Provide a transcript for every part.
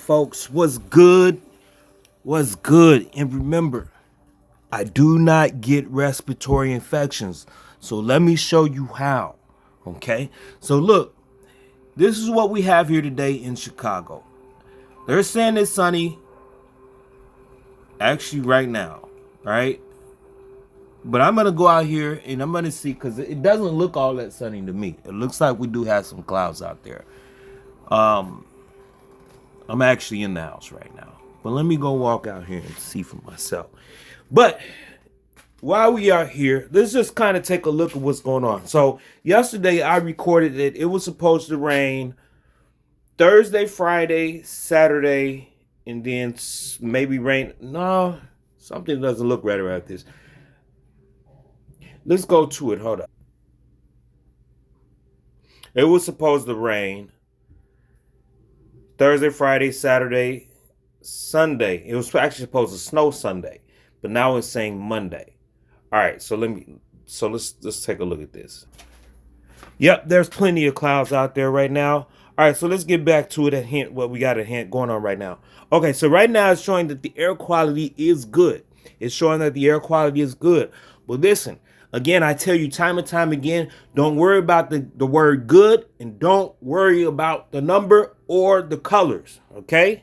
folks. What's good? What's good? And remember, I do not get respiratory infections. So let me show you how. Okay? So look, this is what we have here today in Chicago. They're saying it's sunny actually right now, right? But I'm going to go out here and I'm going to see because it doesn't look all that sunny to me. It looks like we do have some clouds out there. I'm actually in the house right now. But let me go walk out here and see for myself. But while we are here, let's just kind of take a look at what's going on. So yesterday I recorded that it was supposed to rain Thursday, Friday, Saturday, and then maybe rain. No, something doesn't look right about this. Let's go to it. Hold up. It was supposed to rain Thursday, Friday, Saturday, Sunday. It was actually supposed to snow Sunday, but now it's saying Monday. All right, so let's take a look at this. Yep, there's plenty of clouds out there right now. All right, so let's get back to it. What we got a hint going on right now. Okay, so right now it's showing that the air quality is good. It's showing that the air quality is good. But listen, again, I tell you time and time again, don't worry about the word good and don't worry about the number or the colors, okay?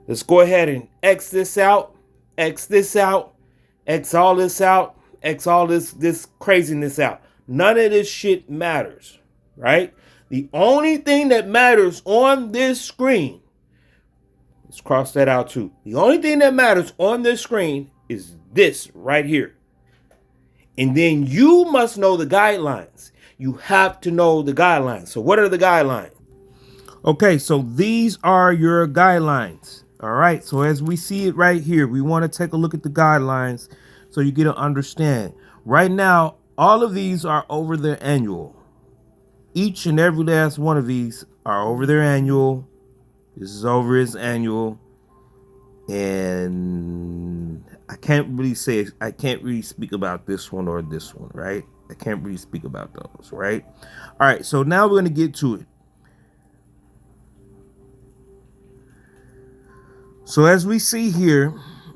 Let's go ahead and X this out, X this out, X all this out, X all this craziness out. None of this shit matters, right? The only thing that matters on this screen, let's cross that out too. The only thing that matters on this screen is this right here. And then you must know the guidelines. You have to know the guidelines. So what are the guidelines? Okay, so these are your guidelines. All right, so as we see it right here, we want to take a look at the guidelines so you get to understand. Right now, all of these are over their annual. Each and every last one of these are over their annual. This is over his annual. And I can't really speak about this one or this one, right? I can't really speak about those, right? All right, so now we're going to get to it. So as we see here,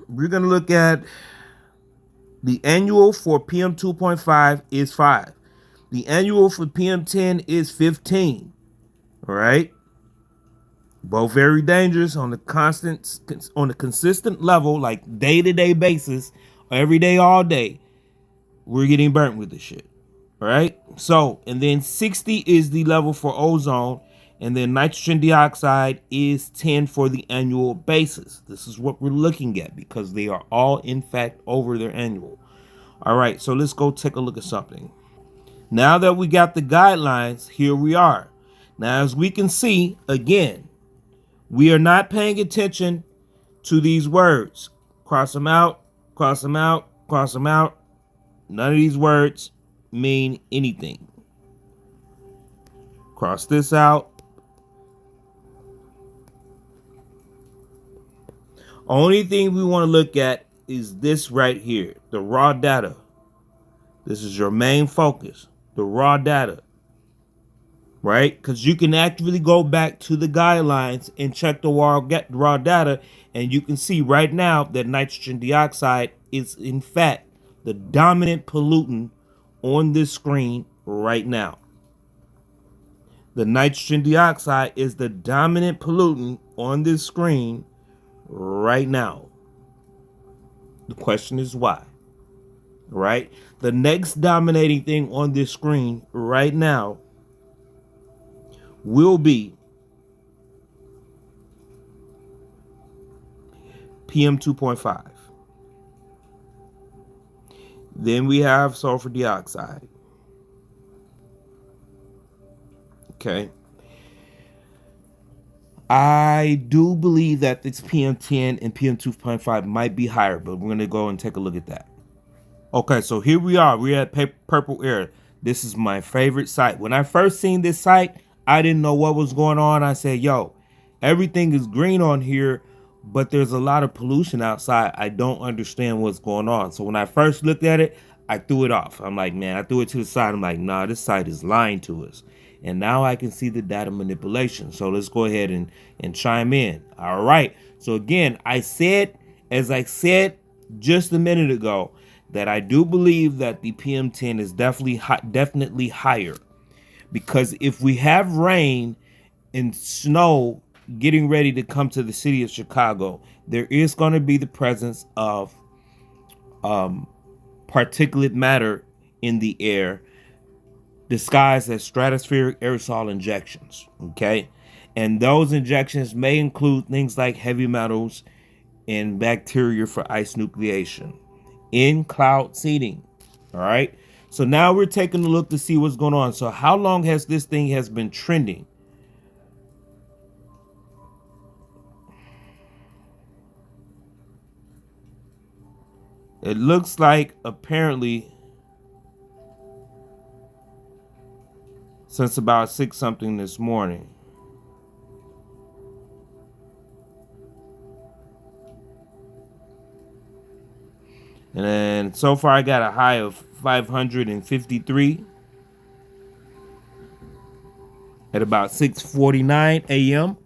we're going to look at the annual for PM 2.5 is 5. The annual for PM 10 is 15. All right. Both very dangerous on a consistent level, like day-to-day basis, every day, all day. We're getting burnt with this shit. All right. So, and then 60 is the level for ozone. And then nitrogen dioxide is 10 for the annual basis. This is what we're looking at because they are all, in fact, over their annual. All right, so let's go take a look at something. Now that we got the guidelines, here we are. Now, as we can see, again, we are not paying attention to these words. Cross them out, cross them out, cross them out. None of these words mean anything. Cross this out. Only thing we want to look at is this right here, the raw data. This is your main focus, the raw data, right? Because you can actually go back to the guidelines and check the raw data, and you can see right now that nitrogen dioxide is, in fact, the dominant pollutant on this screen right now. The nitrogen dioxide is the dominant pollutant on this screen right now. The question is why, right? The next dominating thing on this screen right now will be PM 2.5. Then we have sulfur dioxide. Okay. I do believe that this PM10 and PM 2.5 might be higher, but we're going to go and take a look at that. Okay, so here we are. We're at Purple Air. This is my favorite site. When I first seen this site, I didn't know what was going on. I said, yo, everything is green on here, but there's a lot of pollution outside. I don't understand what's going on. So when I first looked at it, I threw it off. I'm like, man, I threw it to the side. I'm like, nah, this site is lying to us. And now I can see the data manipulation. So let's go ahead and chime in. All right. So again, as I said just a minute ago, that I do believe that the PM10 is definitely higher, because if we have rain and snow getting ready to come to the city of Chicago, there is going to be the presence of particulate matter in the air disguised as stratospheric aerosol injections. Okay. And those injections may include things like heavy metals and bacteria for ice nucleation in cloud seeding. All right. So now we're taking a look to see what's going on. So how long has this thing has been trending? It looks like apparently since about 6 something this morning. And then so far I got a high of 553 at about 6:49 a.m.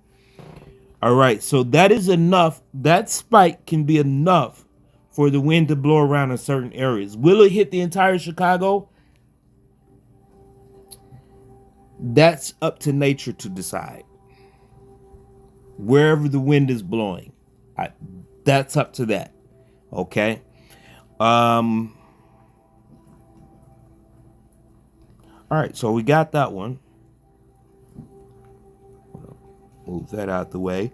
All right, so that is enough. That spike can be enough for the wind to blow around in certain areas. Will it hit the entire Chicago? That's up to nature to decide. Wherever the wind is blowing, that's up to that. Okay. All right, so we got that one. Move that out the way.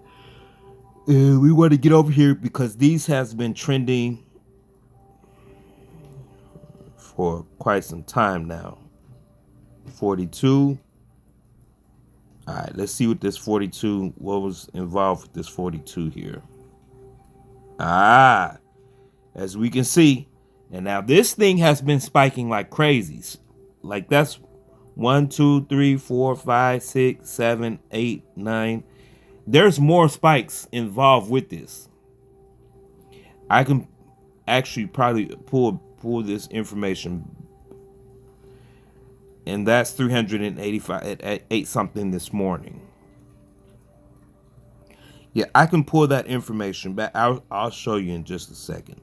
We want to get over here because these has been trending for quite some time now. 42. All right, let's see what this 42, what was involved with this 42 here. As we can see, and now this thing has been spiking like crazies. Like that's 1, 2, 3, 4, 5, 6, 7, 8, 9. There's more spikes involved with this. I can actually probably pull this information, and that's 385 at 8 something this morning. Yeah, I can pull that information back. I'll show you in just a second.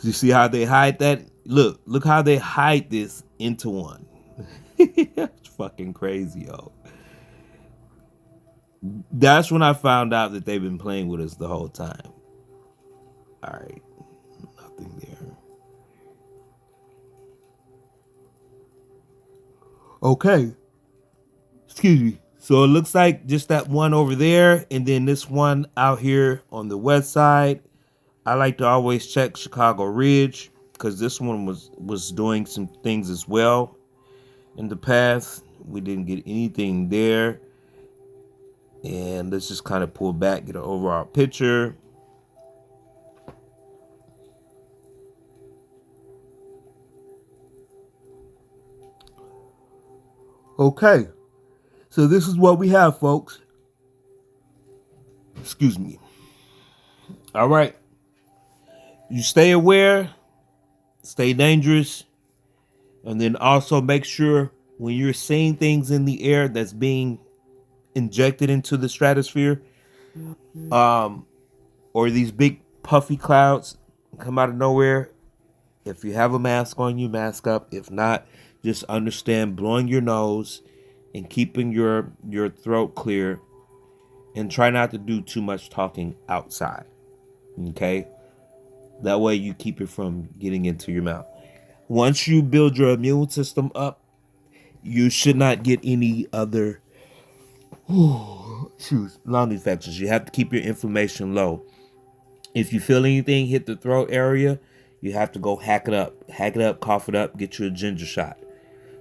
You see how they hide that? Look how they hide this into one. That's fucking crazy, yo. That's when I found out that they've been playing with us the whole time. All right, nothing there. Okay. Excuse me. So it looks like just that one over there, and then this one out here on the west side. I like to always check Chicago Ridge because this one was doing some things as well in the past. We didn't get anything there. And let's just kind of pull back, get an overall picture. Okay. So this is what we have, folks. Excuse me. All right. You stay aware, stay dangerous, and then also make sure when you're seeing things in the air that's being injected into the stratosphere, or these big puffy clouds come out of nowhere. If you have a mask on you, mask up. If not, just understand blowing your nose and keeping your throat clear, and try not to do too much talking outside. Okay? That way you keep it from getting into your mouth. Once you build your immune system up, you should not get any other lung infections. You have to keep your inflammation low. If you feel anything hit the throat area, you have to go hack it up, cough it up, get you a ginger shot.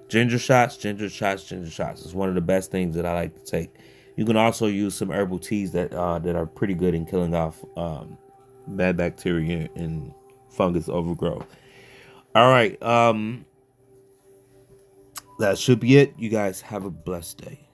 Ginger shots is one of the best things that I like to take. You can also use some herbal teas that are pretty good in killing off bad bacteria and fungus overgrowth. All right, that should be it. You guys have a blessed day.